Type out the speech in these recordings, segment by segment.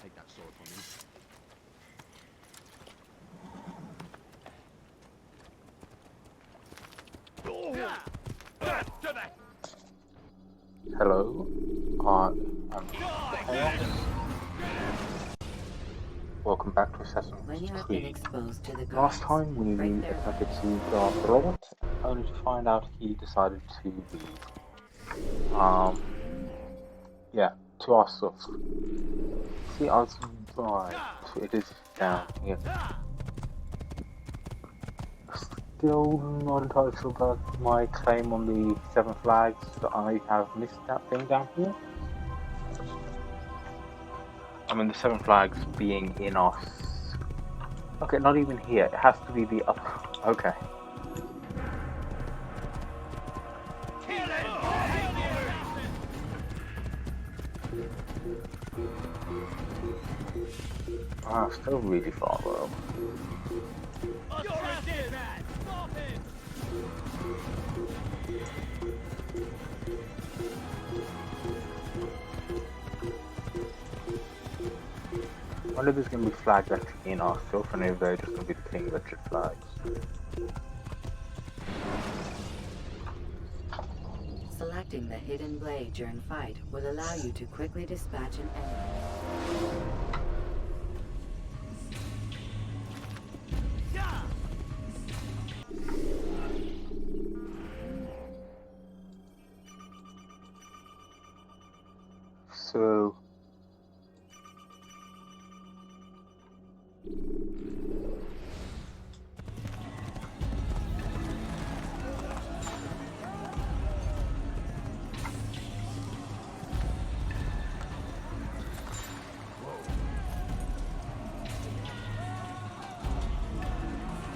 Take that sword from him. Hello, I'm Chaos. Welcome back to Assassin's Creed. Last time we attempted to go after Robert, only to find out he decided to leave. Yeah, to our stuff. See, I was right. It is down here. Still not entirely sure about my claim on the 7 flags that I have missed that thing down here. I mean, the 7 flags being in us. Okay, not even here. It has to be the upper. Okay. Ah, still really far though. I wonder if there's going to be flags actually in our stuff, and if they're just going to be the ping electric flags. Selecting the hidden blade during fight will allow you to quickly dispatch an enemy. So...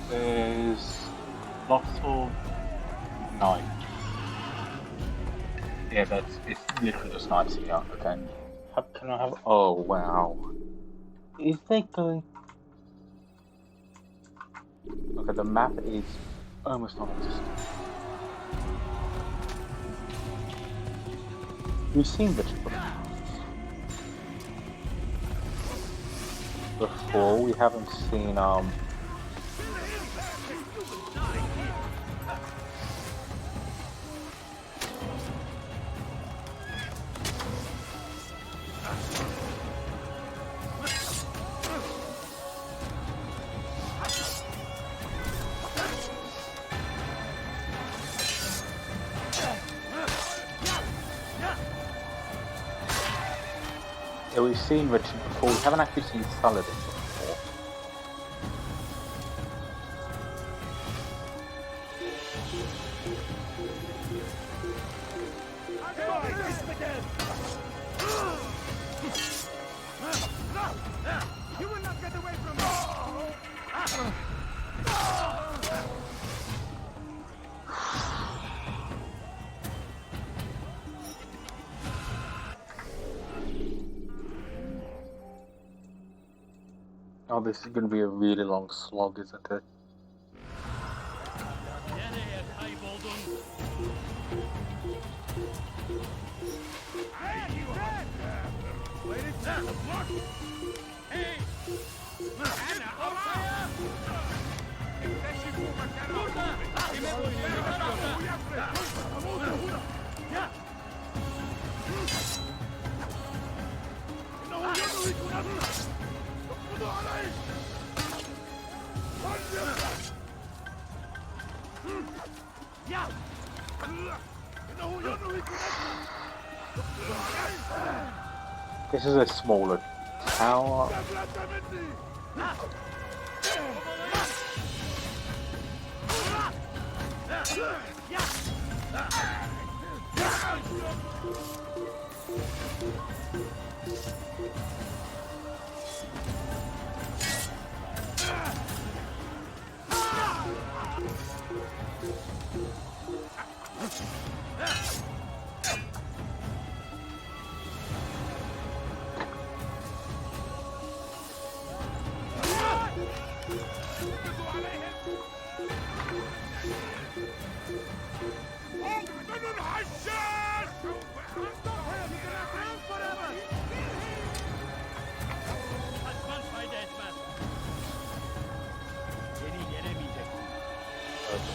there's lots of knives. Yeah, it's literally just knives here. Okay. How can I have? Oh wow. Is they going? Okay, the map is almost non-existent. We've seen this before. We haven't seen yeah, we've seen Richard before. We haven't actually seen Saladin before. You will not get away from me! Oh, this is going to be a really long slog, isn't it? This is a smaller tower.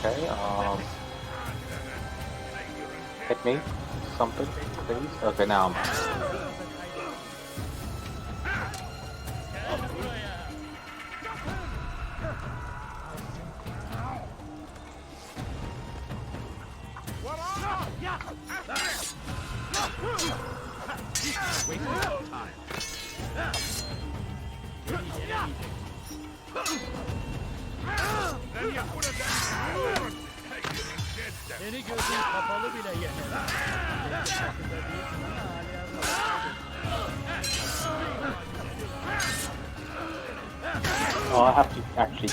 Okay, hit me. Something, please. Okay, now I'm out. Seni gözün kapalı bile yener. Oh, I have to actually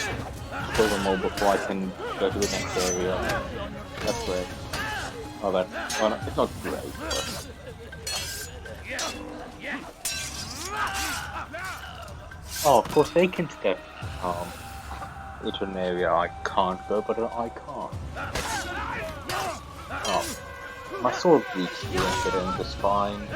kill them all before I can go to the next area. That's great. Oh, that. Oh, no, it's not great, but. Oh, of course they can step into an area I can't go, but I can't. Oh, my sword reaches you and get in the spine.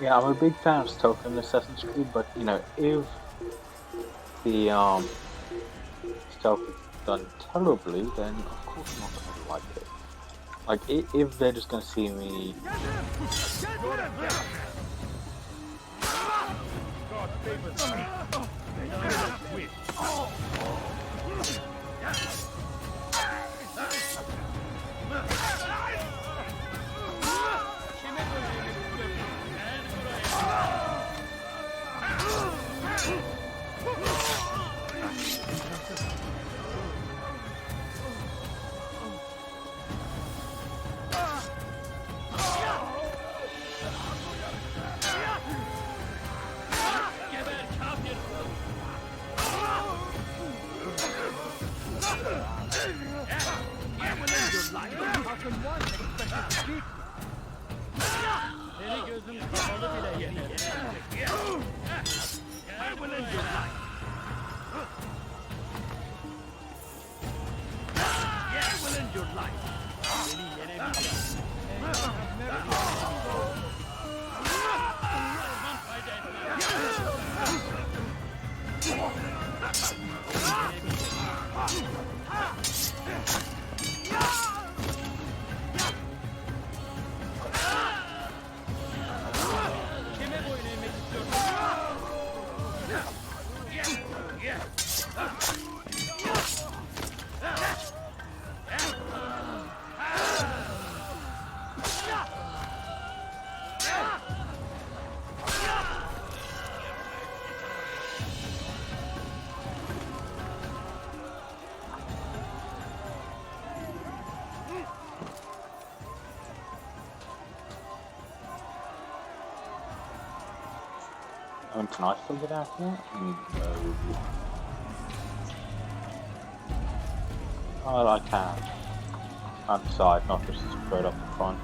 Yeah, I'm a big fan of stealth in Assassin's Creed, but you know, if the stealth is done terribly, then of course I'm not gonna like it. Like, if they're just gonna see me. Seni gözün kapalı bile yener. I will end your life. I will end your life. Seni yenemeyeceğim. Kime boyun eğmek istiyorsun? Can I still get out here? No. Oh, I can. Outside, not just straight up the front.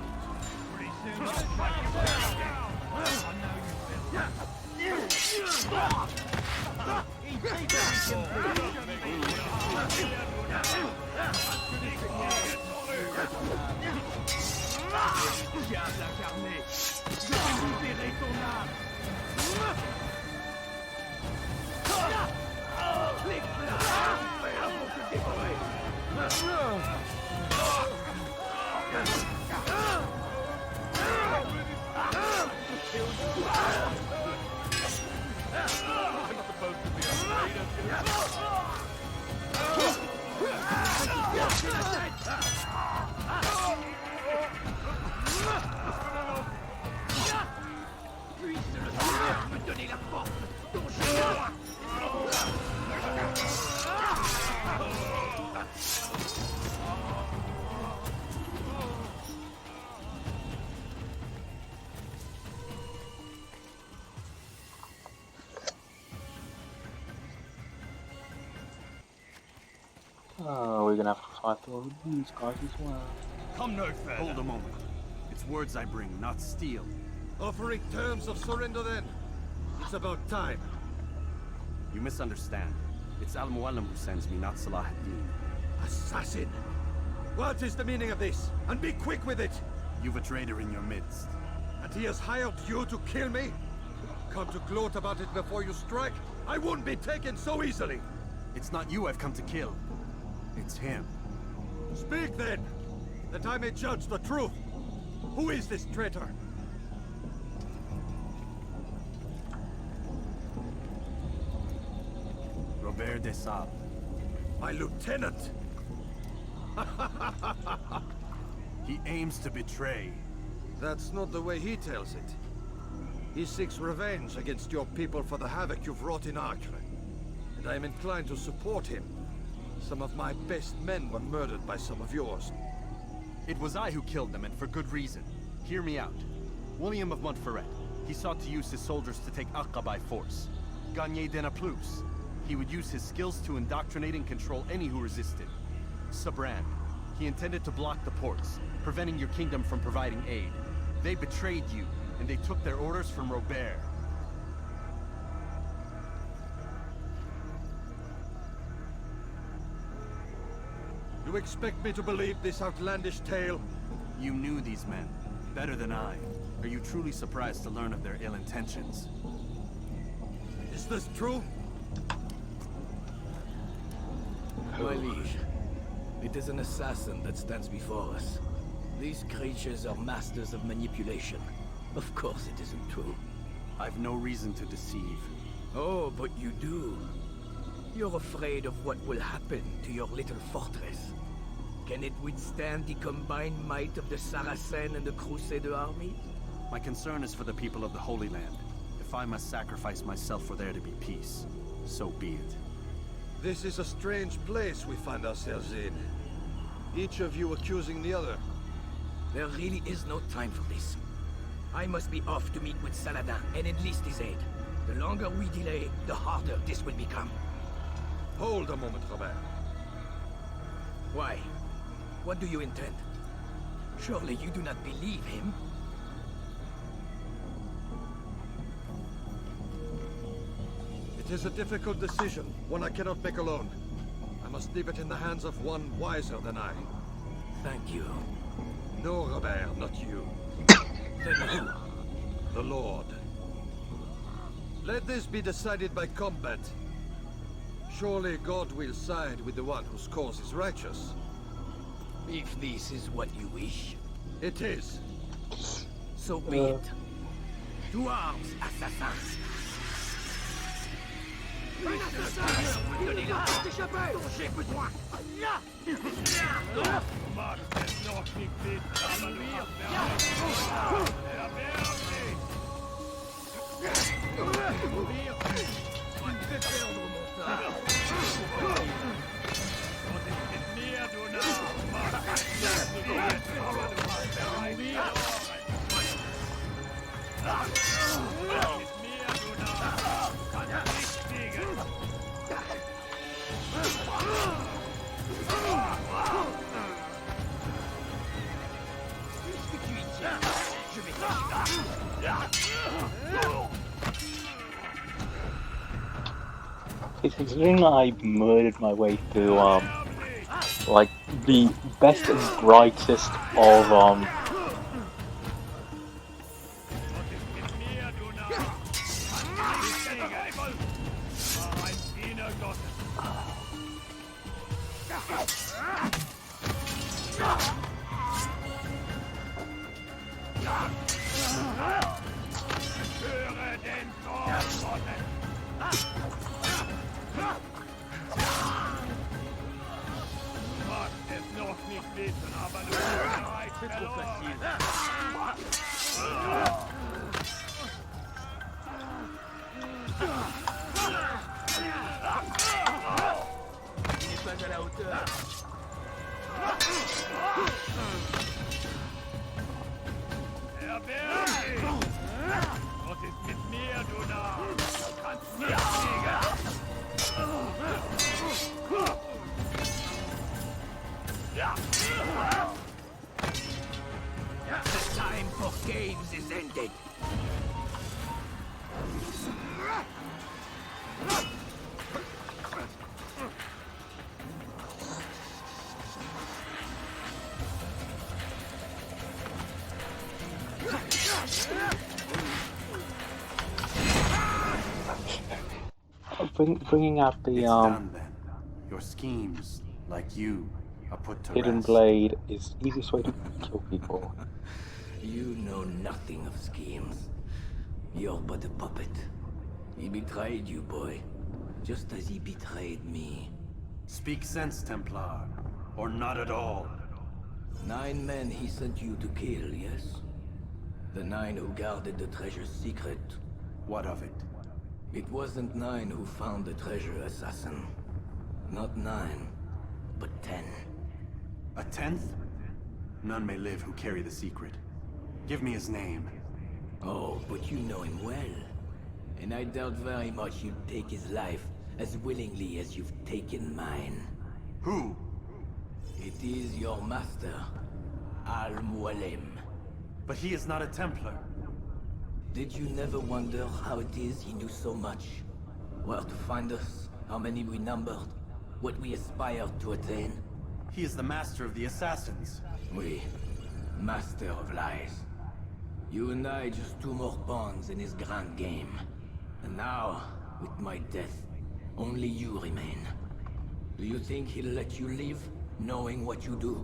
I thought of these guys as well. Come no further. Hold a moment. It's words I bring, not steel. Offering terms of surrender then. It's about time. You misunderstand. It's Al-Mualim who sends me, not Salah ad-Din. Assassin! What is the meaning of this? And be quick with it! You've a traitor in your midst. And he has hired you to kill me? Come to gloat about it before you strike? I won't be taken so easily! It's not you I've come to kill. It's him. Speak then, that I may judge the truth. Who is this traitor? Robert de Sable. My lieutenant! He aims to betray. That's not the way he tells it. He seeks revenge against your people for the havoc you've wrought in Acre. And I am inclined to support him. Some of my best men were murdered by some of yours. It was I who killed them, and for good reason. Hear me out. William of Montferrat. He sought to use his soldiers to take Acre by force. Gagné de Naplouse. He would use his skills to indoctrinate and control any who resisted. Sabran. He intended to block the ports, preventing your kingdom from providing aid. They betrayed you, and they took their orders from Robert. You expect me to believe this outlandish tale? You knew these men, better than I. Are you truly surprised to learn of their ill intentions? Is this true? My liege, it is an assassin that stands before us. These creatures are masters of manipulation. Of course it isn't true. I've no reason to deceive. Oh, but you do. You're afraid of what will happen to your little fortress. Can it withstand the combined might of the Saracen and the Crusader army? My concern is for the people of the Holy Land. If I must sacrifice myself for there to be peace, so be it. This is a strange place we find ourselves in. Each of you accusing the other. There really is no time for this. I must be off to meet with Saladin and enlist his aid. The longer we delay, the harder this will become. Hold a moment, Robert. Why? What do you intend? Surely you do not believe him? It is a difficult decision, one I cannot make alone. I must leave it in the hands of one wiser than I. Thank you. No, Robert, not you. Then who? The Lord. Let this be decided by combat. Surely God will side with the one whose cause is righteous. If this is what you wish, It is. so be it. To arms, assassins! Considering I murdered my way through, like, the best and brightest of, The time for games is ended. Bringing out the It's done then. Your schemes, like you, are put to hidden rest. blade is the easiest way to kill people. You know nothing of schemes. You're but a puppet. He betrayed you, boy. Just as he betrayed me. Speak sense, Templar. Or not at all. 9 men he sent you to kill, yes? The 9 who guarded the treasure's secret. What of it? It wasn't 9 who found the treasure, assassin. Not 9, but 10. A 10th? None may live who carry the secret. Give me his name. Oh, but you know him well. And I doubt very much you'd take his life as willingly as you've taken mine. Who? It is your master, Al-Mualim. But he is not a Templar. Did you never wonder how it is he knew so much? Where to find us, how many we numbered, what we aspired to attain? He is the master of the assassins. We, master of lies. You and I just 2 more pawns in his grand game. And now, with my death, only you remain. Do you think he'll let you live, knowing what you do?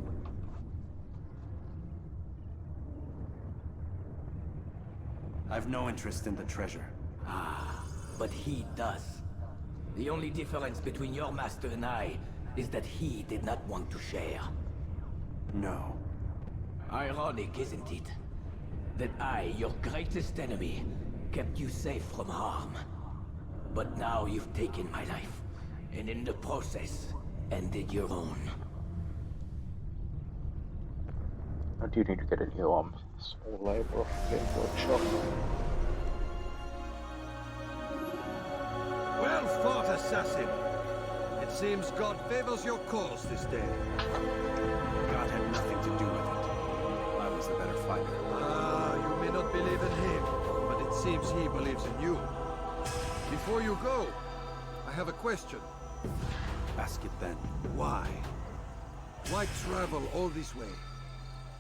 I've no interest in the treasure. Ah, but he does. The only difference between your master and I is that he did not want to share. No. Ironic, isn't it? That I, your greatest enemy, kept you safe from harm. But now you've taken my life, and in the process, ended your own. I do need to get a new small labor off the game workshop. Well fought, assassin. It seems God favors your cause this day. God had nothing to do with it. I was the better fighter. Ah, you may not believe in him, but it seems he believes in you. Before you go, I have a question. Ask it then. Why? Why travel all this way?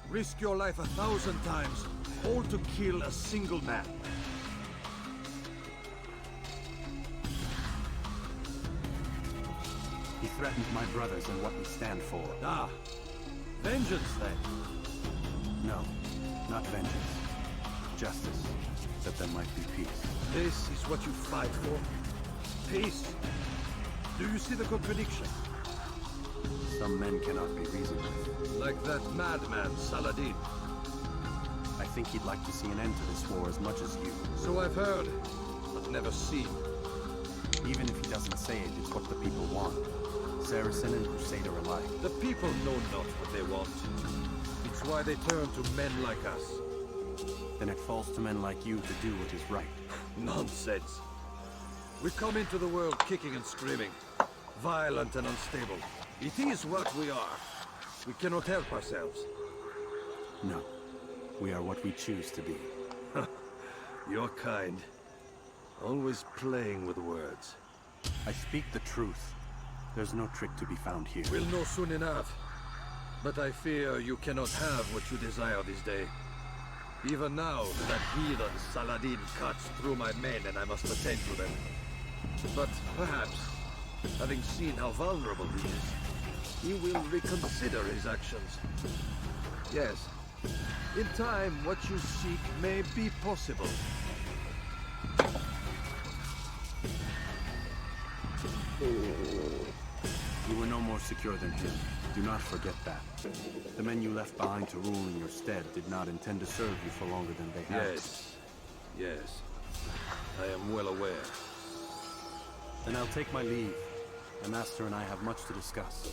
Risk your life 1,000 times, all to kill a single man. He threatened my brothers and what we stand for. Ah, vengeance then. No, not vengeance. Justice, that there might be peace. This is what you fight for? Peace? Do you see the contradiction? Some men cannot be reasoned with. Like that madman, Saladin. I think he'd like to see an end to this war as much as you. So I've heard, but never seen. Even if he doesn't say it, it's what the people want. Saracen and Crusader alike. The people know not what they want. It's why they turn to men like us. Then it falls to men like you to do what is right. Nonsense. We come into the world kicking and screaming, violent and unstable. It is what we are. We cannot help ourselves. No. We are what we choose to be. You're kind. Always playing with words. I speak the truth. There's no trick to be found here. We'll know soon enough. But I fear you cannot have what you desire this day. Even now, that heathen Saladin cuts through my men and I must attend to them. But perhaps, having seen how vulnerable he is, he will reconsider his actions. Yes, in time, what you seek may be possible. You were no more secure than him. Do not forget that. The men you left behind to rule in your stead did not intend to serve you for longer than they have. Yes. I am well aware. Then I'll take my leave. The Master and I have much to discuss.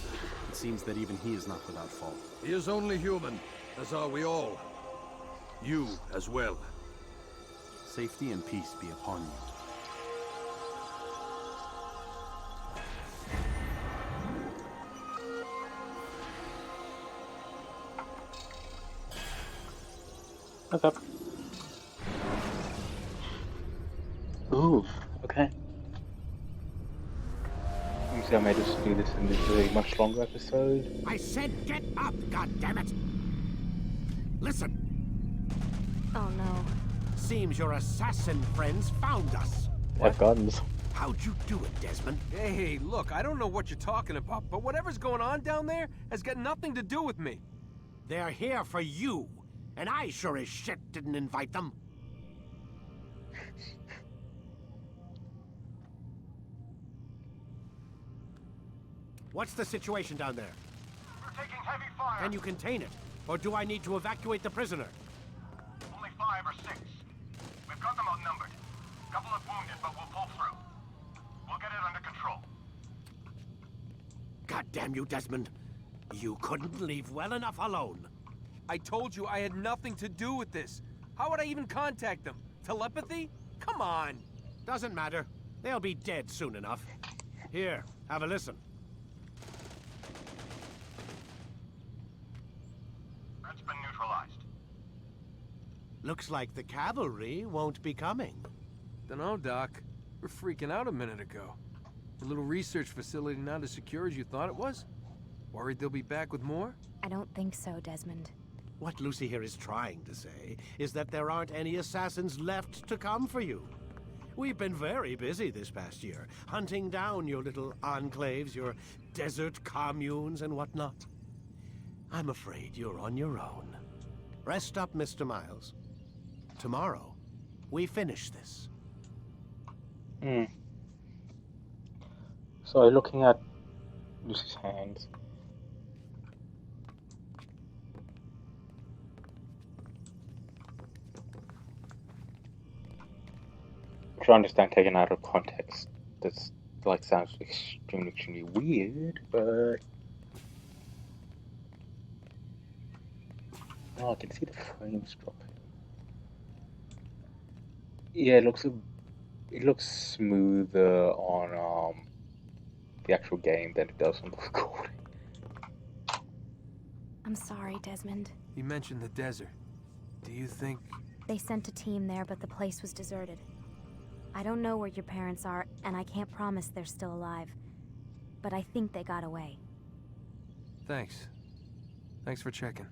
It seems that even he is not without fault. He is only human, as are we all. You as well. Safety and peace be upon you. Okay. Ooh, okay. Obviously, I may just do this in a much longer episode. I said get up, goddammit! Listen, Oh no. seems your assassin friends found us. They have guns. How'd you do it, Desmond? Hey, look, I don't know what you're talking about, but whatever's going on down there has got nothing to do with me. They're here for you, and I sure as shit didn't invite them. What's the situation down there? We're taking heavy fire. Can you contain it? Or do I need to evacuate the prisoner? Only 5 or 6. We've got them outnumbered. Couple of wounded, but we'll pull through. We'll get it under control. God damn you, Desmond. You couldn't leave well enough alone. I told you I had nothing to do with this. How would I even contact them? Telepathy? Come on. Doesn't matter. They'll be dead soon enough. Here, have a listen. Threat's been neutralized. Looks like the cavalry won't be coming. Dunno, Doc. We're freaking out a minute ago. The little research facility not as secure as you thought it was? Worried they'll be back with more? I don't think so, Desmond. What Lucy here is trying to say is that there aren't any assassins left to come for you. We've been very busy this past year, hunting down your little enclaves, your desert communes and whatnot. I'm afraid you're on your own. Rest up, Mr. Miles. Tomorrow, we finish this. So looking at Lucy's hands. Which I understand taken out of context. That's like sounds extremely weird, but oh, I can see the frames dropping. Yeah, it looks smoother on the actual game than it does on the recording. I'm sorry, Desmond. You mentioned the desert. Do you think... They sent a team there, but the place was deserted. I don't know where your parents are, and I can't promise they're still alive. But I think they got away. Thanks. Thanks for checking.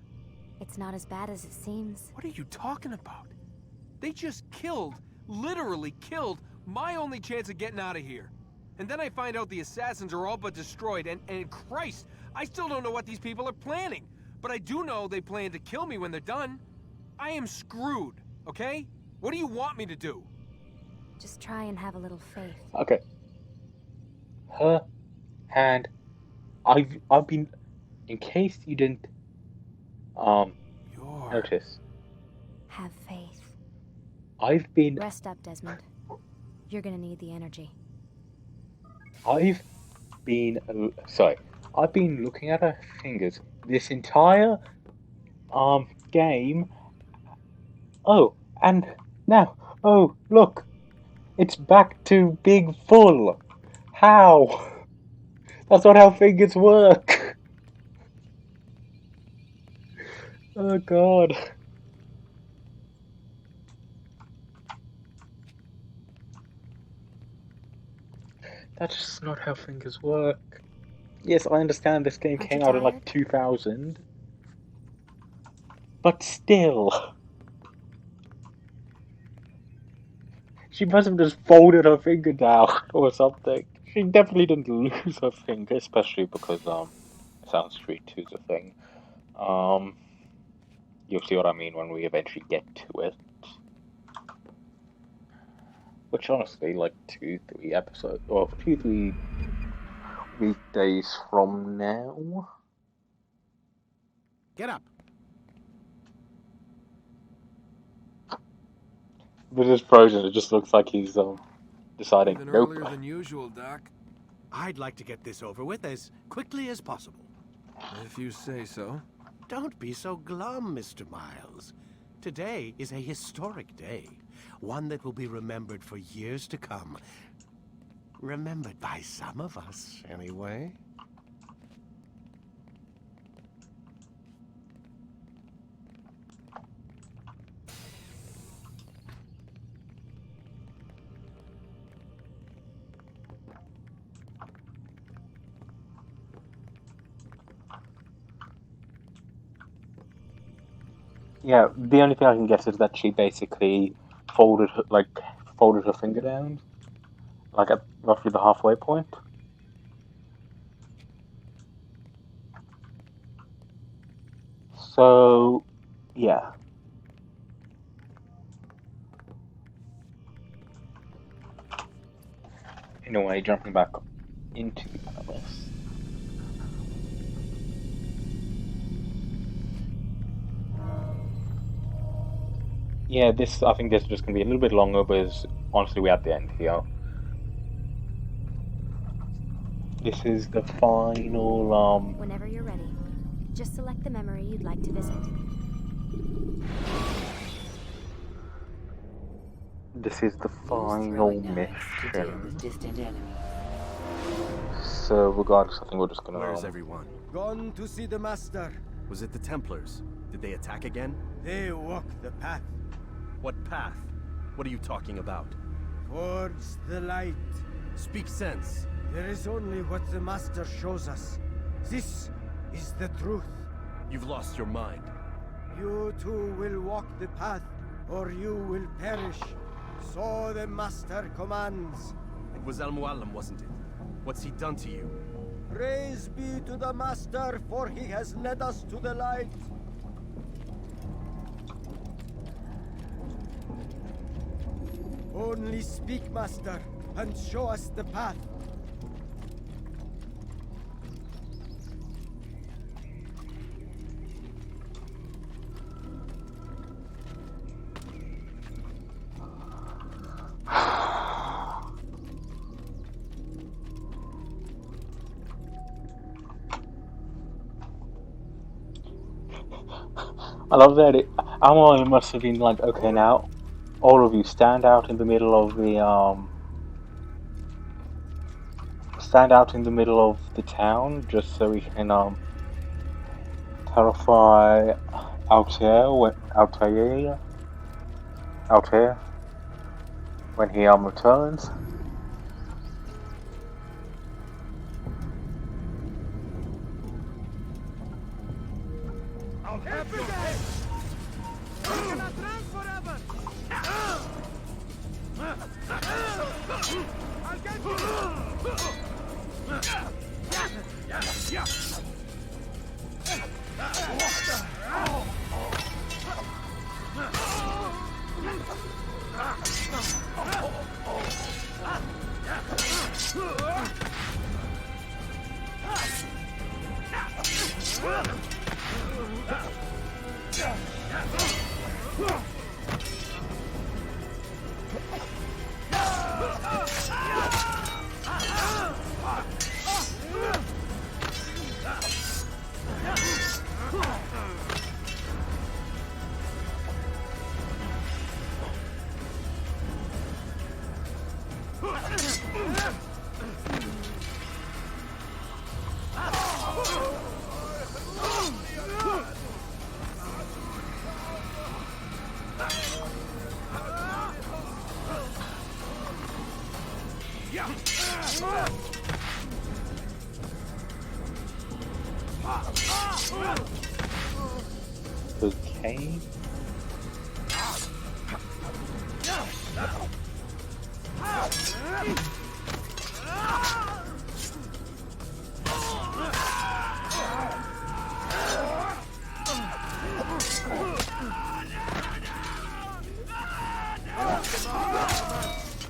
It's not as bad as it seems. What are you talking about? They just killed, literally killed, my only chance of getting out of here. And then I find out the assassins are all but destroyed, and Christ, I still don't know what these people are planning. But I do know they plan to kill me when they're done. I am screwed, okay? What do you want me to do? Just try and have a little faith. Okay. Her hand. I've been, in case you didn't notice. Have faith. I've been Rest up, Desmond. You're gonna need the energy. I've been looking at her fingers this entire game. Oh, and now, oh look, it's back to being full. How? That's not how fingers work. Oh God. That's just not how fingers work. Yes, I understand this game came out in like 2000. But still. She must have just folded her finger down or something. She definitely didn't lose her finger, especially because Sound Street 2's a thing. You'll see what I mean when we eventually get to it. Which honestly, like 2-3 episodes, or 2-3 weekdays from now. Get up. But it's frozen. It just looks like he's deciding. Even Nope. earlier than usual, Doc. I'd like to get this over with as quickly as possible. If you say so. Don't be so glum, Mr. Miles. Today is a historic day. One that will be remembered for years to come. Remembered by some of us, anyway. Yeah, the only thing I can guess is that she basically folded her finger down, like at roughly the halfway point. So, yeah. Anyway, jumping back into the palace. Yeah, I think this is just gonna be a little bit longer, because honestly, we're at the end here. This is the final, Whenever you're ready, just select the memory you'd like to visit. This is the final mission. Distant enemies. So, regardless, I think we're just gonna. Where's everyone? Gone to see the Master. Was it the Templars? Did they attack again? They walk the path What path? What are you talking about? towards the light. Speak sense. There is only what the Master shows us. This is the truth. You've lost your mind. You too will walk the path, or you will perish. So the Master commands. It was Al-Muallim, wasn't it? What's he done to you? Praise be to the Master, for he has led us to the light. Only speak, Master, and show us the path. I love that Amoy must have been like, okay, now all of you stand out in the middle of the town, just so we can terrify Altair when he returns. Okay.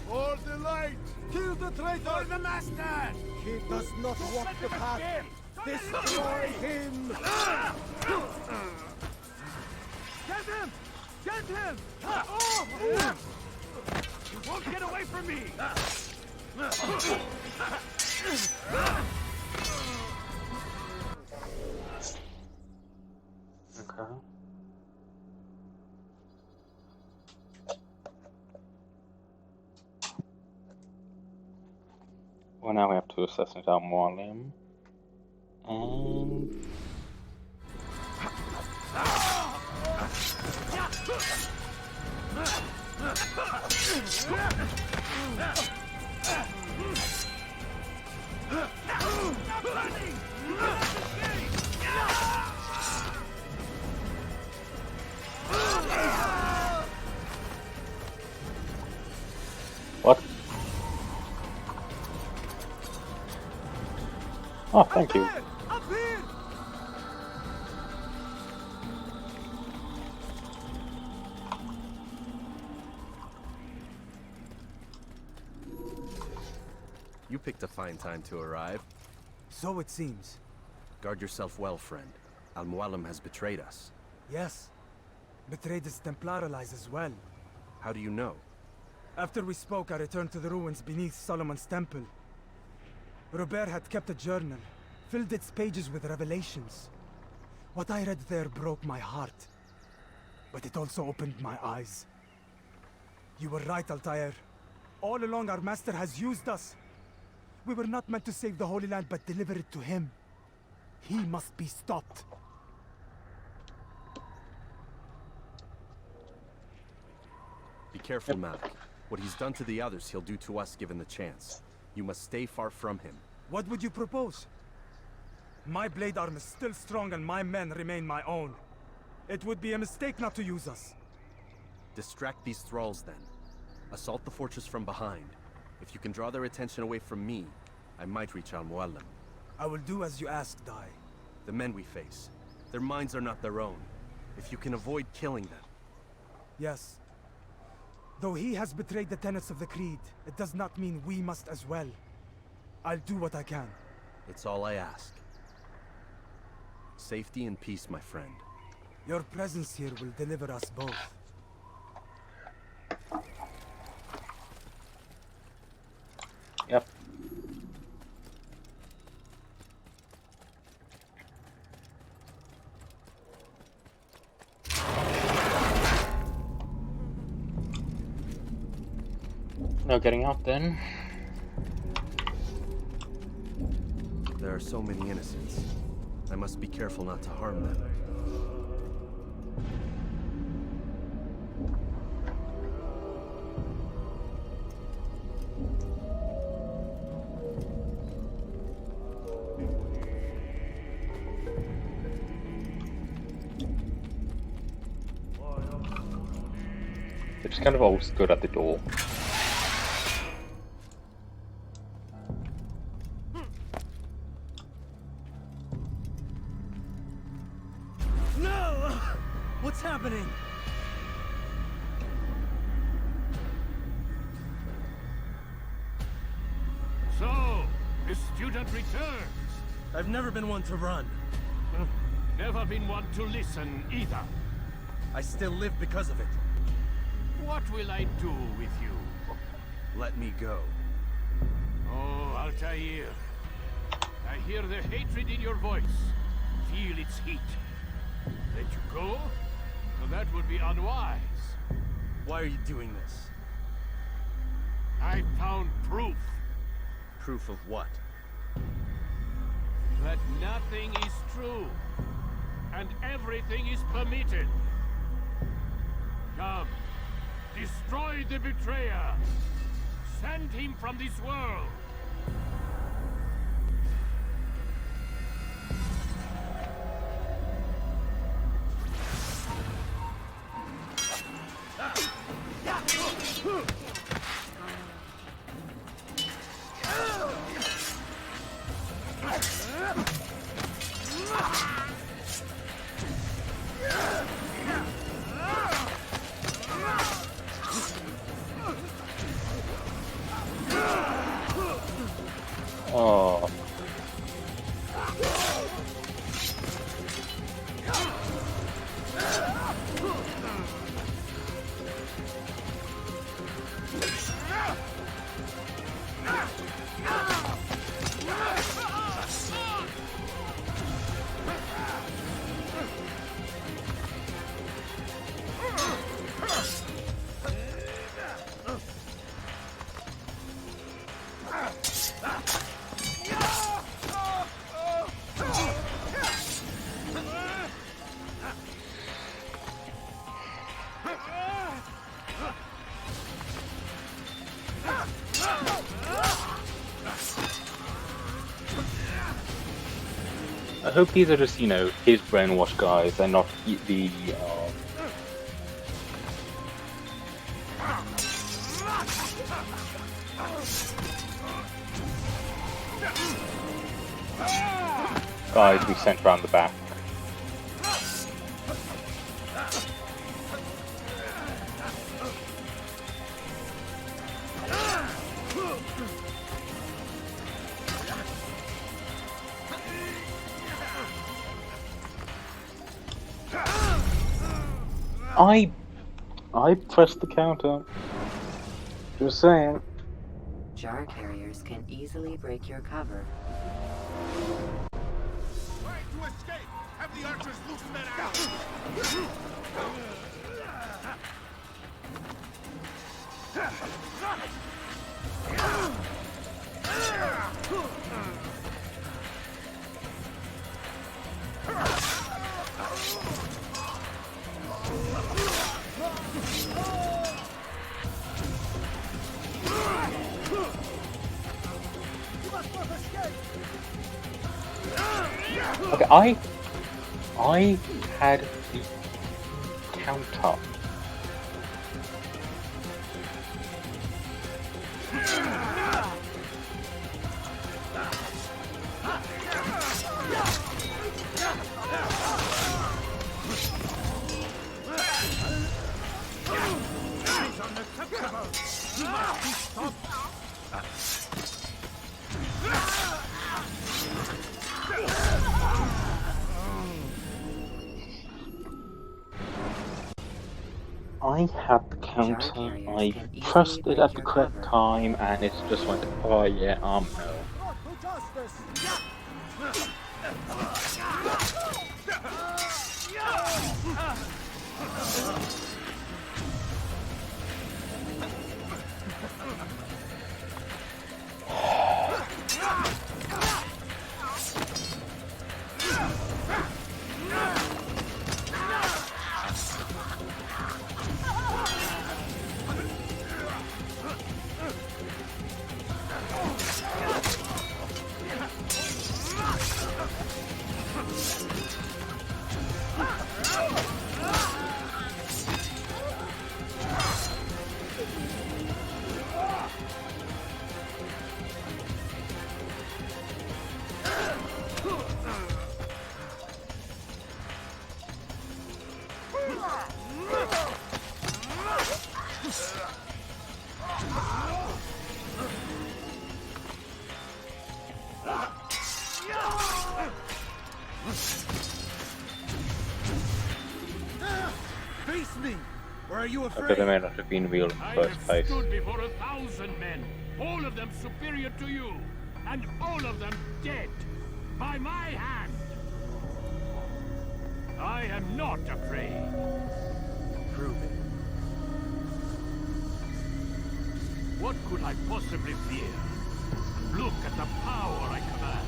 For the light! Kill the traitor! The Master! He does not walk the path! Destroy him! Get him! Get him! Oh! You won't get away from me! Okay. Well, now we have to assassinate Al-Muallim. And... Oh, thank you. Up here! You picked a fine time to arrive. So it seems. Guard yourself well, friend. Al-Mualim has betrayed us. Yes. Betrayed his Templar allies as well. How do you know? After we spoke, I returned to the ruins beneath Solomon's temple. Robert had kept a journal, filled its pages with revelations. What I read there broke my heart. But it also opened my eyes. You were right, Altair. All along our master has used us. We were not meant to save the Holy Land, but deliver it to him. He must be stopped. Be careful, Malik. What he's done to the others, he'll do to us given the chance. You must stay far from him. What would you propose? My blade arm is still strong and my men remain my own. It would be a mistake not to use us. Distract these thralls, then. Assault the fortress from behind. If you can draw their attention away from me, I might reach Al-Mualim. I will do as you ask, Dai. The men we face, their minds are not their own. If you can avoid killing them. Yes. Though he has betrayed the tenets of the Creed, it does not mean we must as well. I'll do what I can. It's all I ask. Safety and peace, my friend. Your presence here will deliver us both. Yep. No getting out then. There are so many innocents. I must be careful not to harm them. They're just kind of all stood at the door. No! What's happening? So, the student returns. I've never been one to run. Never been one to listen either. I still live because of it. What will I do with you? Let me go. Oh, Altair. I hear the hatred in your voice. Feel its heat. Let you go? Well, that would be unwise. Why are you doing this? I found proof. Proof of what? That nothing is true. And everything is permitted. Come. Destroy the betrayer. Send him from this world. Oh. I hope these are just, you know, his brainwashed guys and not the Guys, we sent round the back. I pressed the counter. Just saying. Jar carriers can easily break your cover. Trying to escape! Have the archers loosen that out! Okay, I had the counter. I had the counter, I pressed it at the correct time, and it just went, oh yeah, no. Face me! Or are you afraid? Okay, they may not have been real in the first place. I have stood before 1,000 men, all of them superior to you, and all of them dead, by my hand. I am not afraid. Prove it. What could I possibly fear? Look at the power I command.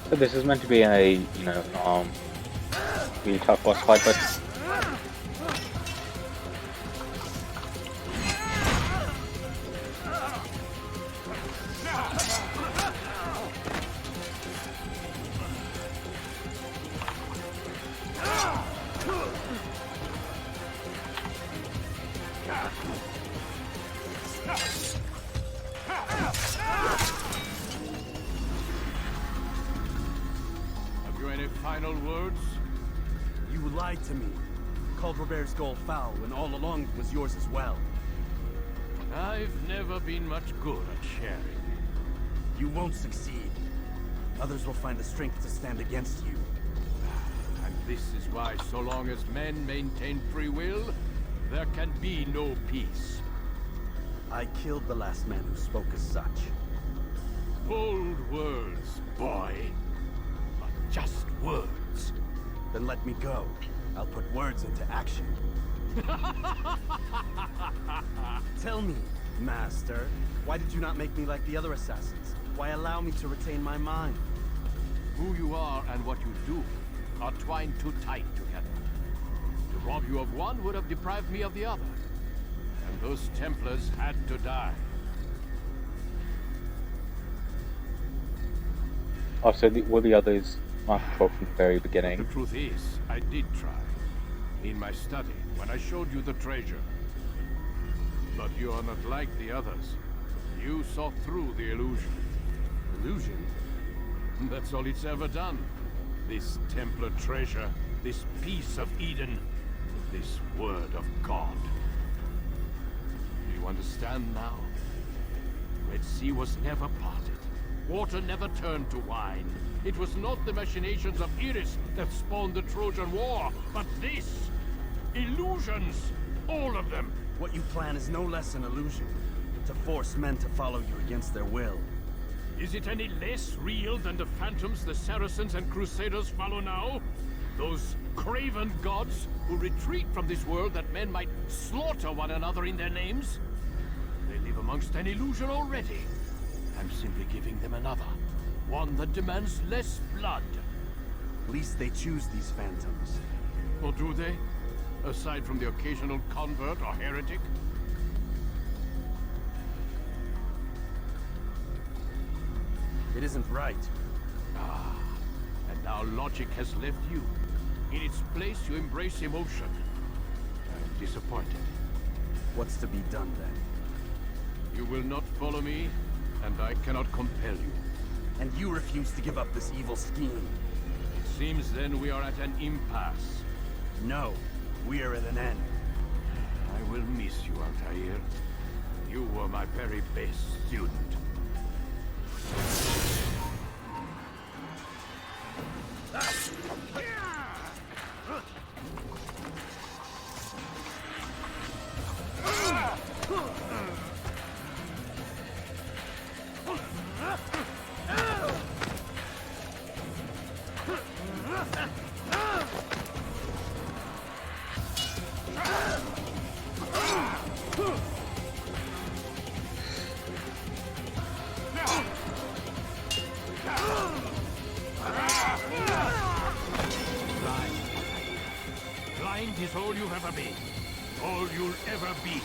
So this is meant to be a, really tough boss fight, but Final words? You lied to me. Called Robert's goal foul when all along it was yours as well. I've never been much good at sharing. You won't succeed. Others will find the strength to stand against you. And this is why so long as men maintain free will, there can be no peace. I killed the last man who spoke as such. Bold words, boy. But just words. Then let me go. I'll put words into action. Tell me, Master, why did you not make me like the other assassins? Why allow me to retain my mind? Who you are and what you do are twined too tight together. To rob you of one would have deprived me of the other. And those Templars had to die. Oh, so were the others my fault from the very beginning? The truth is, I did try. In my study, when I showed you the treasure. But you are not like the others. You saw through the illusion. Illusion? That's all it's ever done. This Templar treasure, this piece of Eden, this word of God. Do you understand now? Red Sea was never parted. Water never turned to wine. It was not the machinations of Iris that spawned the Trojan War, but this! Illusions! All of them! What you plan is no less an illusion. To force men to follow you against their will. Is it any less real than the phantoms the Saracens and Crusaders follow now? Those craven gods who retreat from this world that men might slaughter one another in their names? They live amongst an illusion already. I'm simply giving them another. One that demands less blood. At least they choose these phantoms. Or do they? Aside from the occasional convert or heretic? It isn't right. Ah, and now logic has left you. In its place, you embrace emotion. I'm disappointed. What's to be done then? You will not follow me, and I cannot compel you. And you refuse to give up this evil scheme. It seems then we are at an impasse. No, we are at an end. I will miss you, Altair. You were my very best student. Blind is all you've ever been. All you'll ever be.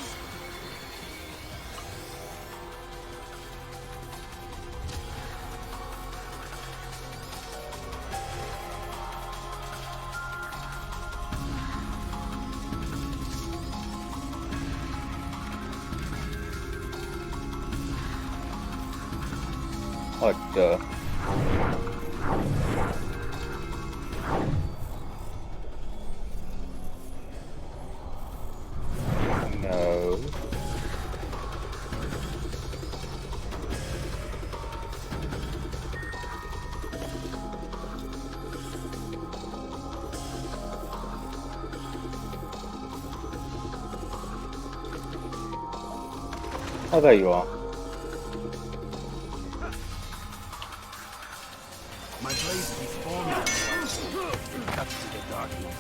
What the? No. Oh, there you are. My blade keeps forming. It cuts through the darkness.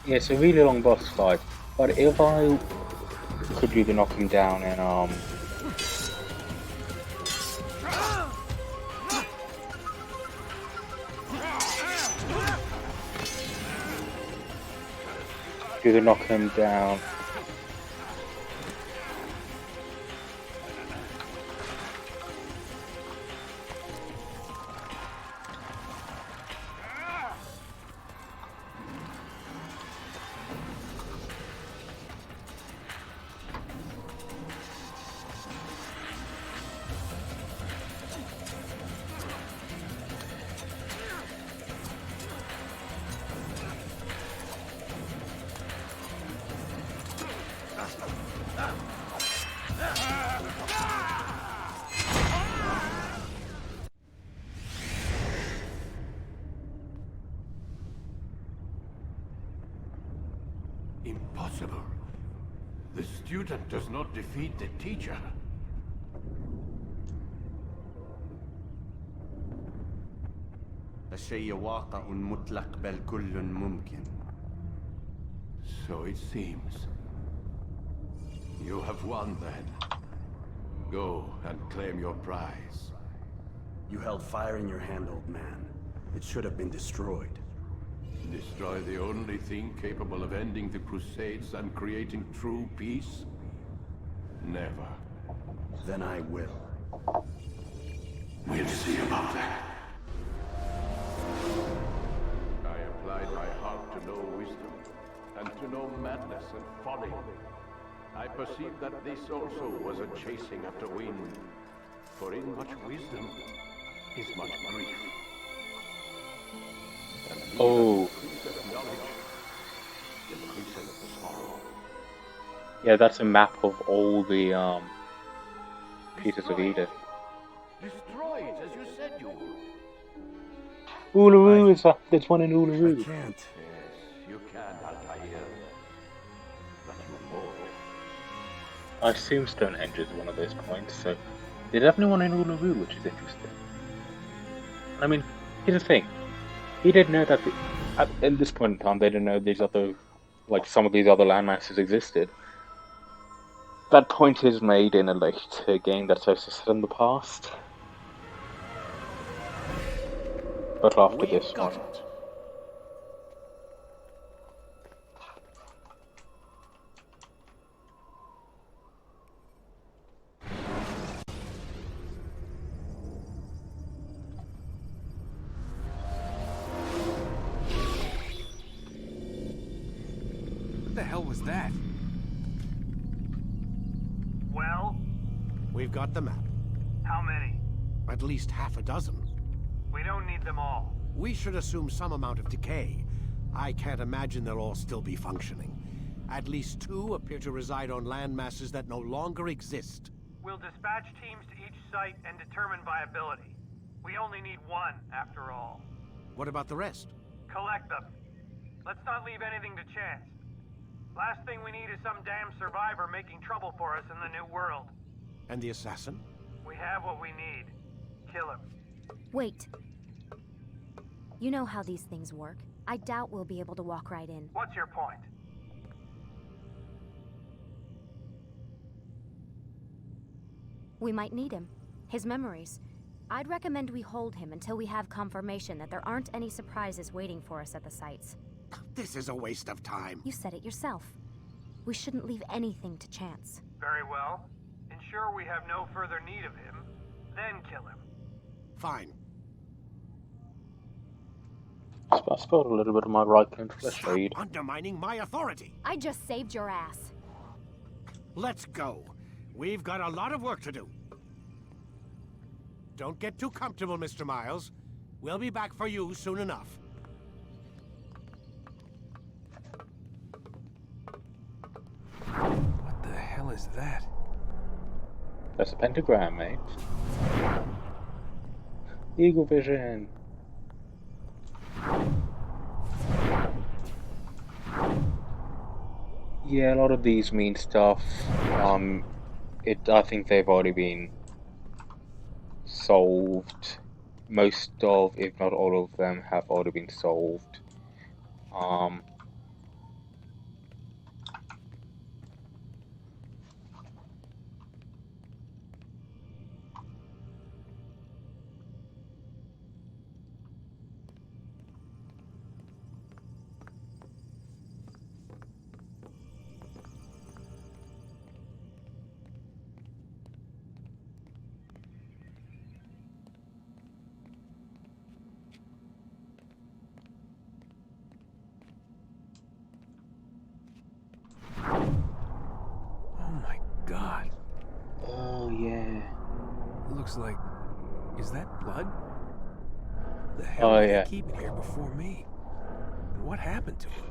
Yeah, it's a really long boss fight, but if I could either knock him down and either knock him down. Impossible. The student does not defeat the teacher. الشيء واقع مطلق بل كل ممكن. So it seems. You have won then. Go and claim your prize. You held fire in your hand, old man. It should have been destroyed. Destroy the only thing capable of ending the Crusades and creating true peace? Never. Then I will. We'll see about that. I applied my heart to know wisdom, and to know madness and folly. I perceived that this also was a chasing after wind, for in much wisdom is much grief. Oh. Knowledge increases sorrow. Yeah, that's a map of all the pieces of Edith. Destroy it as you said you would. Uluru, there's one in Uluru. I can't. Yes, you can, Altair. But you won't. I assume Stonehenge is one of those points, so there's definitely one in Uluru, which is interesting. I mean, here's the thing. He didn't know that, at this point in time, they didn't know these other, like, some of these other landmasses existed. That point is made in a later game that's also set in the past. But after this one. What the hell was that? Well, We've got the map. how many? At least half a dozen. We don't need them all. We should assume some amount of decay. I can't imagine they'll all still be functioning. At least 2 appear to reside on land masses that no longer exist. We'll dispatch teams to each site and determine viability. We only need 1, after all. What about the rest? Collect them. Let's not leave anything to chance. Last thing we need is some damn survivor making trouble for us in the new world. And the assassin? We have what we need. Kill him. Wait. You know how these things work. I doubt we'll be able to walk right in. What's your point? We might need him. His memories. I'd recommend we hold him until we have confirmation that there aren't any surprises waiting for us at the sites. This is a waste of time. You said it yourself. We shouldn't leave anything to chance. Very well. Ensure we have no further need of him, then kill him. Fine. I spelled a little bit of my right hand. Let's Stop read. undermining my authority. I just saved your ass. Let's go. We've got a lot of work to do. Don't get too comfortable, Mr. Miles. We'll be back for you soon enough. What the hell is that? That's a pentagram, mate. Eagle vision. Yeah, a lot of these mean stuff. I think they've already been solved. Most of, if not all of them, have already been solved. God. Oh, yeah. Looks like... Is that blood? The hell Oh, did yeah. they keep it here before me? And what happened to him?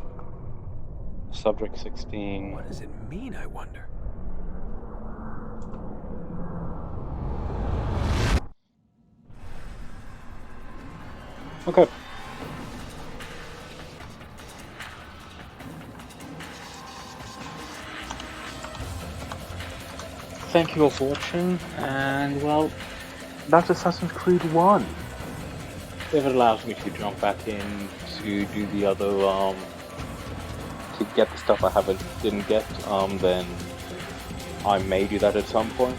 Subject 16. What does it mean, I wonder? Okay. Thank you all for watching, and well, that's Assassin's Creed 1. If it allows me to jump back in to do the other, to get the stuff I didn't get, then I may do that at some point.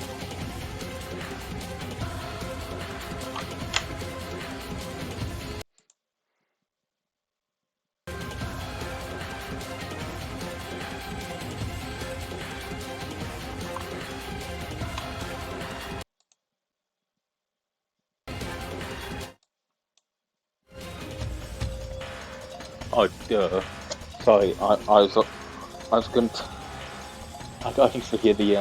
Oh, sorry, I was going to, I can still hear the,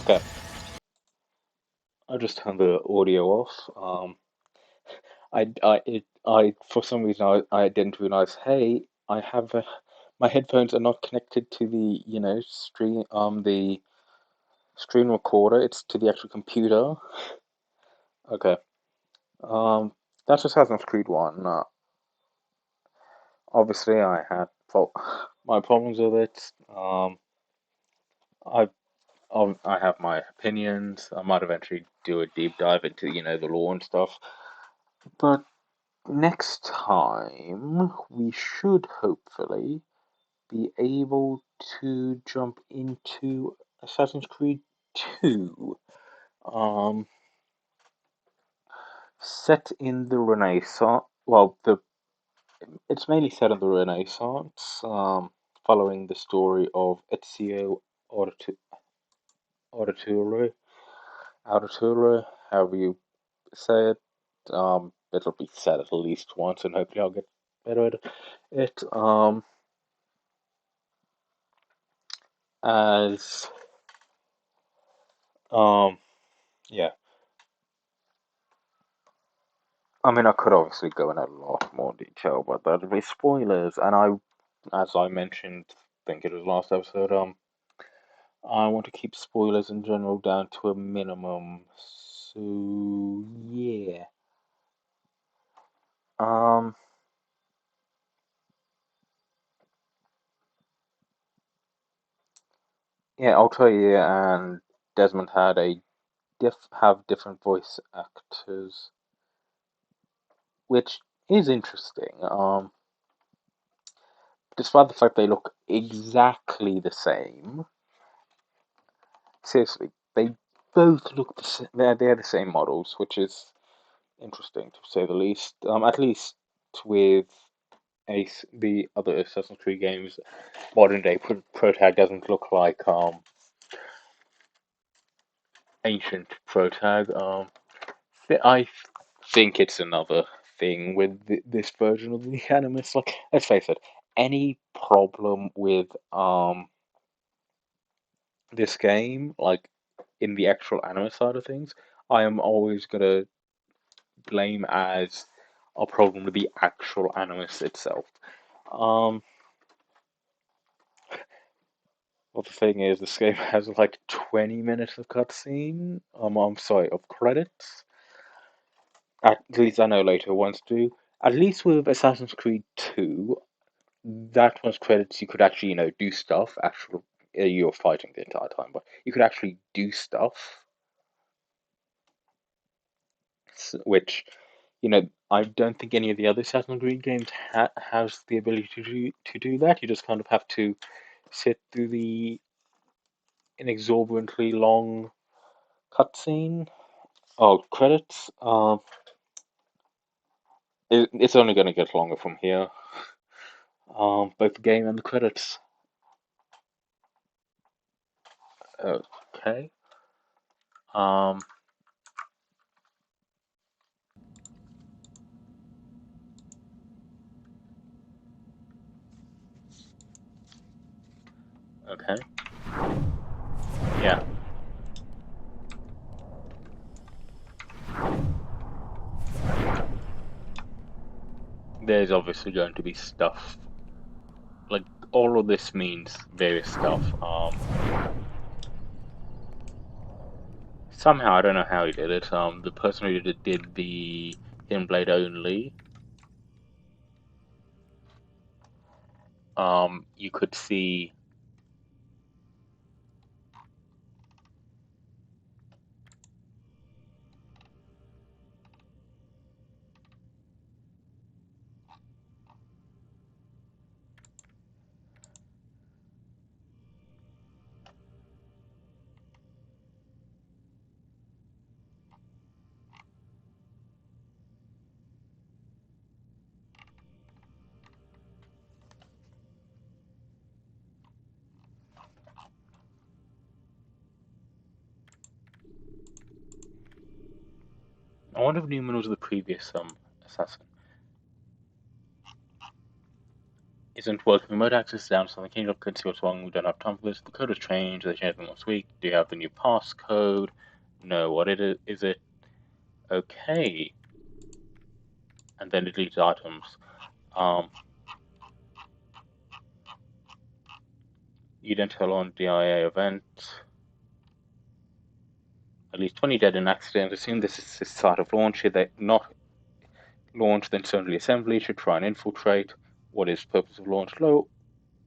okay. I just turned the audio off. I for some reason I didn't realize, hey, I have my headphones are not connected to the, the screen recorder. It's to the actual computer. Okay. That's Assassin's Creed 1. Obviously, I had my problems with it. I I have my opinions. I might eventually do a deep dive into, the lore and stuff. But next time, we should hopefully be able to jump into Assassin's Creed 2. Set in the Renaissance. Well, it's mainly set in the Renaissance, following the story of Ezio Auditore, however you say it. It'll be said at least once, and hopefully I'll get better at it. As yeah. I mean, I could obviously go in a lot more detail, but that'd be spoilers. And as I mentioned, I think it was last episode, I want to keep spoilers in general down to a minimum. So yeah. Yeah, Altair and Desmond had have different voice actors, which is interesting. Despite the fact they look exactly the same, seriously, they both look the same. They're the same models, which is interesting to say the least. At least with the other Assassin's Creed games, modern day Protag doesn't look like ancient Protag. I think it's another thing with this version of the Animus. Like, let's face it, any problem with this game, like in the actual Animus side of things, I am always gonna blame as a problem with the actual Animus itself. Well, the thing is, this game has like 20 minutes of cutscene. I'm sorry, of credits. At least I know later ones do. At least with Assassin's Creed 2, that one's credits you could actually, do stuff. Actual, you're fighting the entire time, but you could actually do stuff, which, I don't think any of the other Assassin's Creed games has the ability to do that. You just kind of have to sit through the inexorbitantly long cutscene. Oh, credits. It's only going to get longer from here. Both the game and the credits. Okay. Okay. Yeah. There's obviously going to be stuff. Like, all of this means various stuff. Somehow, I don't know how he did it. The person who did the Hidden Blade only. You could see I wonder if Newman was the previous assassin. Isn't working. Remote access is down, so the Kingdom can see what's wrong. We don't have time for this. The code has changed. They changed it last week. Do you have the new passcode? No. What is it? Okay. And then it deletes items. You didn't tell on DIA event. At least 20 dead in accident. Assume this is the site of launch. Should they not launch, then certainly assembly should try and infiltrate. What is the purpose of launch? Low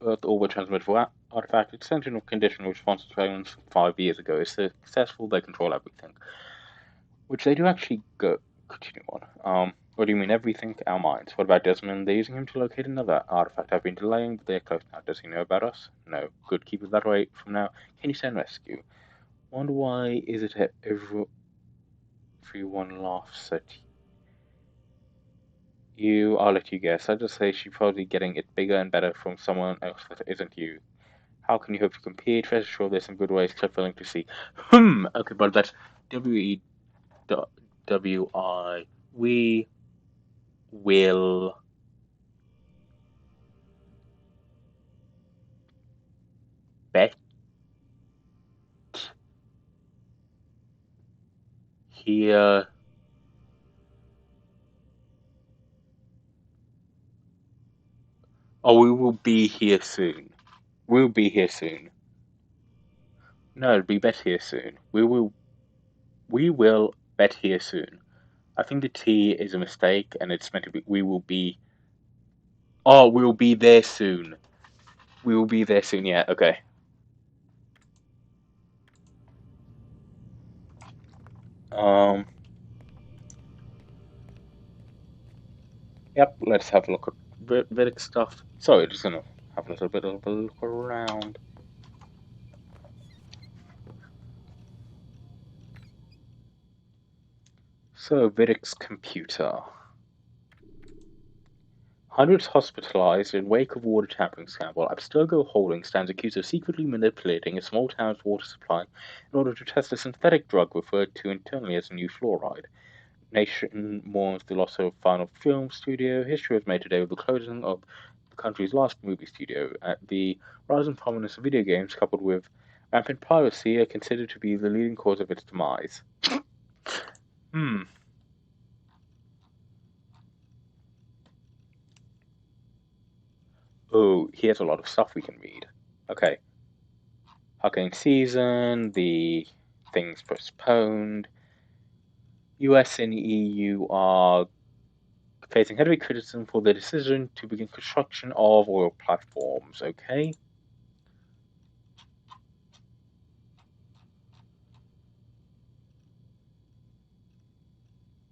Earth orbit transmittable artifact. Extension of conditional response surveillance from 5 years ago. If successful, they control everything. Which they do actually continue on. What do you mean everything? Our minds. What about Desmond? They're using him to locate another artifact. I've been delaying, but they're close now. Does he know about us? No. Good. Keep it that way from now. Can you send rescue? Wonder why is it everyone laughs at you? I'll let you guess. I'd just say she's probably getting it bigger and better from someone else that isn't you. How can you hope to compete? Rest assured there's some good ways clip willing to see. Okay, but that's W-E-W-I. We will bet here we will be here soon. We'll be here soon. No, it'll be bet here soon. We will bet here soon. I think the T is a mistake and it's meant to be we will be we'll be there soon. We will be there soon, yeah, okay. Yep, let's have a look at Vedic stuff. Sorry, just gonna have a little bit of a look around. So, Vidic's computer. Hundreds hospitalized in wake of water tampering scandal. Abstergo Holdings stands accused of secretly manipulating a small town's water supply in order to test a synthetic drug referred to internally as new fluoride. Nation mourns the loss of final film studio. History was made today with the closing of the country's last movie studio. The rise and prominence of video games, coupled with rampant piracy, are considered to be the leading cause of its demise. Oh, here's a lot of stuff we can read. Okay. Hurricane season, the things postponed. US and EU are facing heavy criticism for their decision to begin construction of oil platforms. Okay.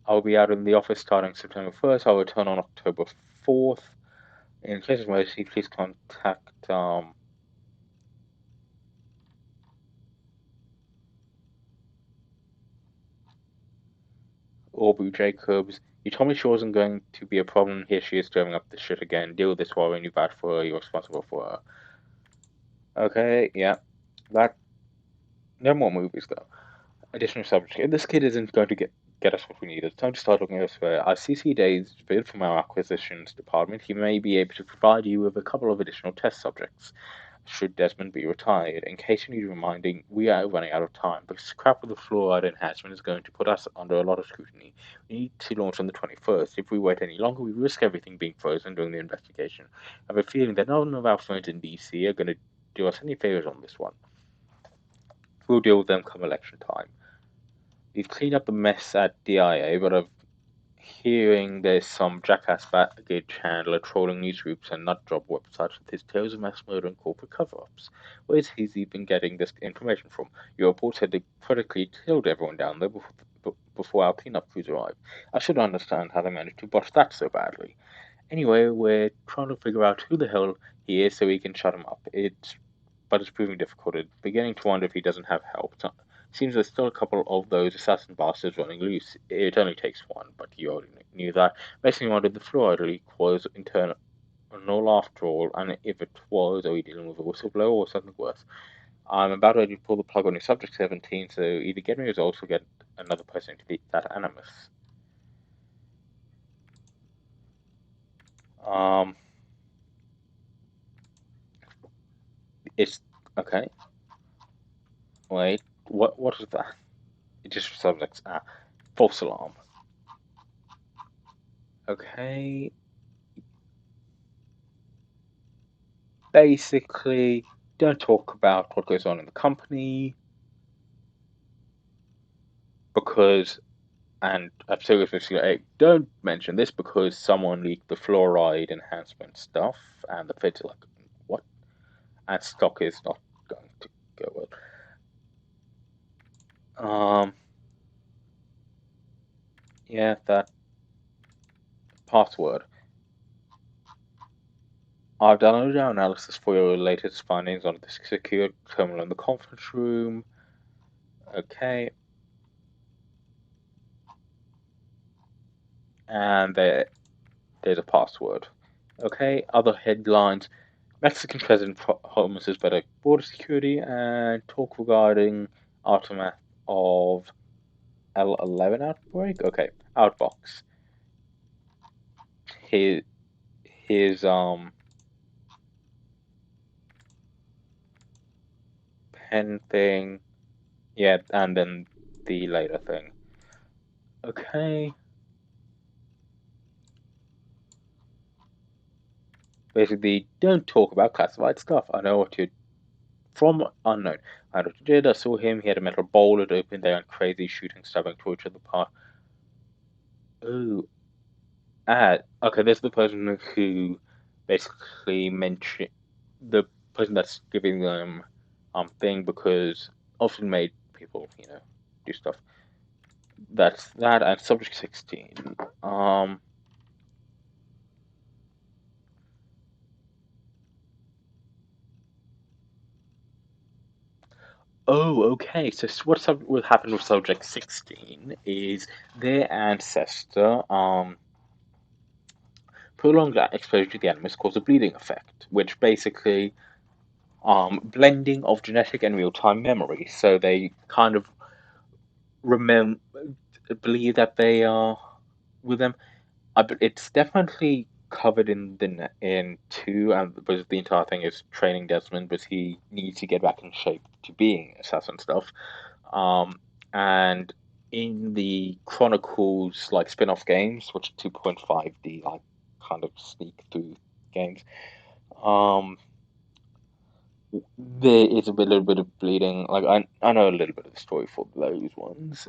I'll be out in the office starting September 1st. I'll return on October 4th. In case of emergency, please contact Aubrey Jacobs. You told me she wasn't going to be a problem. Here she is stirring up the shit again. Deal with this while when you bad for her. You're responsible for her. Okay, yeah. That. No more movies, though. Additional subject. This kid isn't going to get us what we need. It's time to start looking elsewhere. Our CC Days bid from our acquisitions department. He may be able to provide you with a couple of additional test subjects. Should Desmond be retired? In case you need reminding, we are running out of time, because scrap with the fluoride enhancement is going to put us under a lot of scrutiny. We need to launch on the 21st. If we wait any longer, we risk everything being frozen during the investigation. I have a feeling that none of our friends in DC are going to do us any favors on this one. We'll deal with them come election time. We've cleaned up the mess at DIA, but hearing there's some jackass baggage handler trolling news groups and nutjob websites with his tales of mass murder and corporate cover-ups. Where's he been getting this information from? Your report said they practically killed everyone down there before our cleanup crews arrived. I should understand how they managed to botch that so badly. Anyway, we're trying to figure out who the hell he is so we can shut him up. But it's proving difficult. It's beginning to wonder if he doesn't have help. Seems there's still a couple of those assassin bastards running loose. It only takes one, but you already knew that. Makes me wonder if the fluoride leak was internal after all, and if it was, are we dealing with a whistleblower or something worse? I'm about ready to pull the plug on your subject 17, so either get me results or get another person to beat that animus. It's okay. Wait, what is that? It just subjects false alarm. Okay. Basically, don't talk about what goes on in the company because, and episode 58, don't mention this because someone leaked the fluoride enhancement stuff, and the feds are like, what? And stock is not going to go well. Yeah, that password. I've downloaded our analysis for your latest findings on the secure terminal in the conference room. Okay. And there's a password. Okay, other headlines. Mexican President promises better border security and talk regarding aftermath of L11 outbreak. Okay, Outbox. His pen thing. Yeah, and then the later thing. Okay. Basically, don't talk about classified stuff. I know what you're from unknown. I know what you did. I saw him. He had a metal bowl. It opened there and crazy shooting, stabbing torture the part. Oh. Okay, there's the person who basically mentioned the person that's giving them thing because often made people, do stuff. That's that and subject 16. Oh, okay. So what will happen with subject 16 is their ancestor prolonged exposure to the animus caused a bleeding effect, which basically blending of genetic and real-time memory. So they kind of believe that they are with them. It's definitely covered in in 2, and because the entire thing is training Desmond, but he needs to get back in shape to being assassin stuff. And in the Chronicles like spin-off games, which 2.5D like kind of sneak through games, there is a little bit of bleeding. Like I know a little bit of the story for those ones.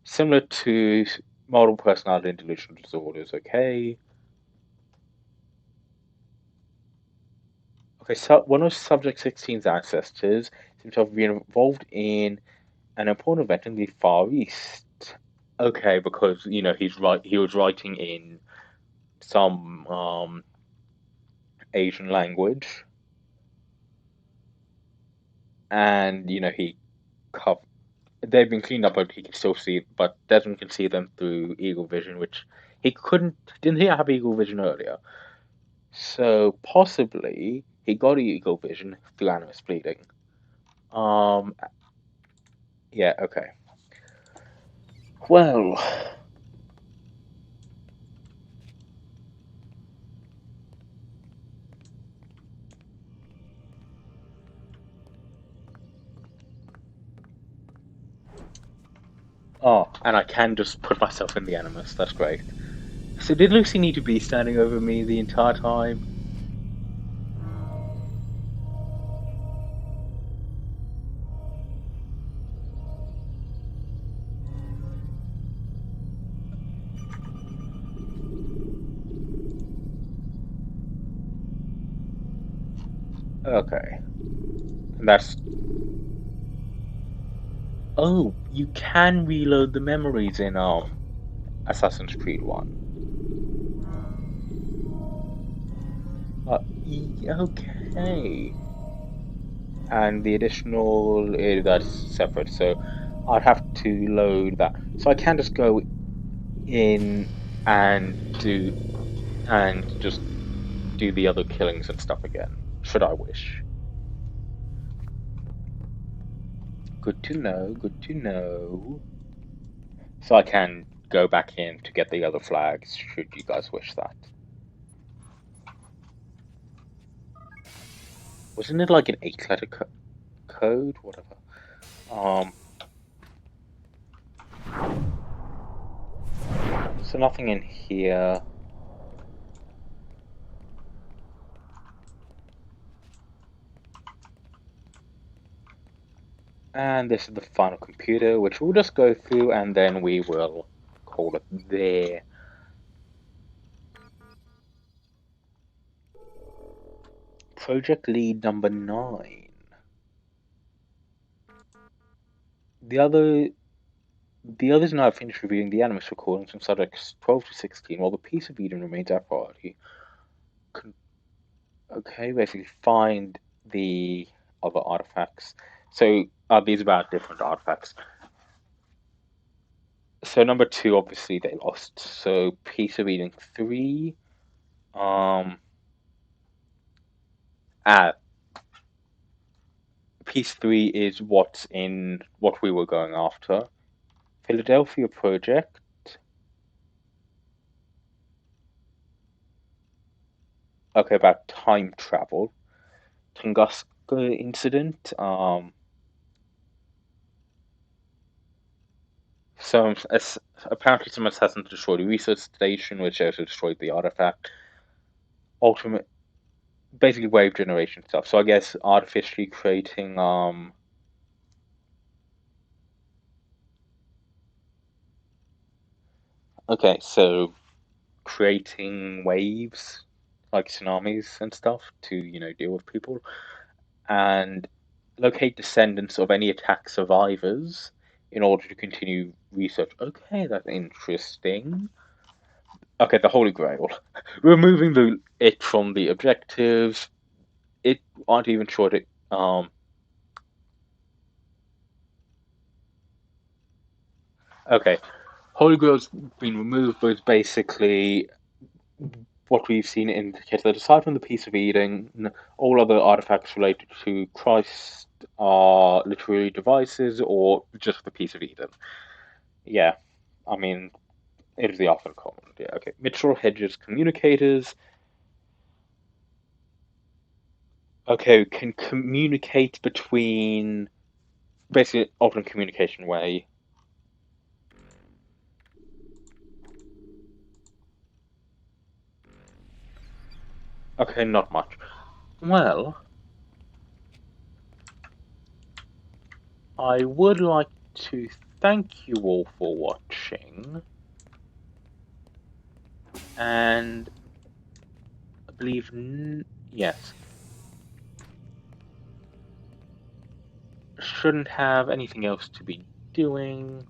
Similar to multiple personality and delusional disorders. Okay. Okay, so one of Subject 16's ancestors seems to have been involved in an important event in the Far East. Okay, because he was writing in some Asian language, and they've been cleaned up, but he can still see. But Desmond can see them through Eagle Vision, which he couldn't. Didn't he have Eagle Vision earlier? So possibly he got Eagle Vision through animus bleeding. Yeah. Okay. Well. Oh, and I can just put myself in the animus. That's great. So did Lucy need to be standing over me the entire time? Okay. And that's... Oh, you can reload the memories in Assassin's Creed 1. Okay. And the additional, that's separate, so I'd have to load that. So I can just go in and just do the other killings and stuff again, should I wish. Good to know, good to know. So I can go back in to get the other flags, should you guys wish that. Wasn't it like an 8-letter code? Whatever. So nothing in here. And this is the final computer, which we'll just go through and then we will call it there. Project lead number 9. The others now have finished reviewing the Animus recordings from subjects 12 to 16, while the piece of Eden remains our priority. Okay, basically find the other artifacts. So these are about different artifacts. So number 2, obviously they lost. So piece of Eden 3. Piece 3 is what we were going after. Philadelphia project. Okay, about time travel. Tunguska incident. Apparently some assassins destroyed a research station, which also destroyed the artifact. Basically wave generation stuff. So I guess artificially creating okay, so creating waves like tsunamis and stuff to, deal with people, and locate descendants of any attack survivors in order to continue research. Okay, that's interesting. Okay, the Holy Grail. Removing it from the objectives. It aren't even sure that okay. Holy Grail's been removed, but it's basically what we've seen indicates that aside from the piece of Eden, all other artifacts related to Christ are literary devices or just the piece of Eden. Yeah, I mean, it is the often common. Yeah, okay. Mitchell Hedges communicators. Okay, can communicate between basically alternate communication way. Okay, not much. Well, I would like to thank you all for watching. And I believe, yes. Shouldn't have anything else to be doing.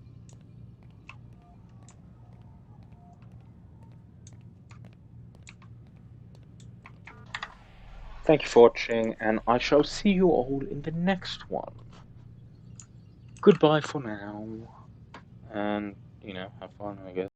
Thank you for watching, and I shall see you all in the next one. Goodbye for now, and, have fun, I guess.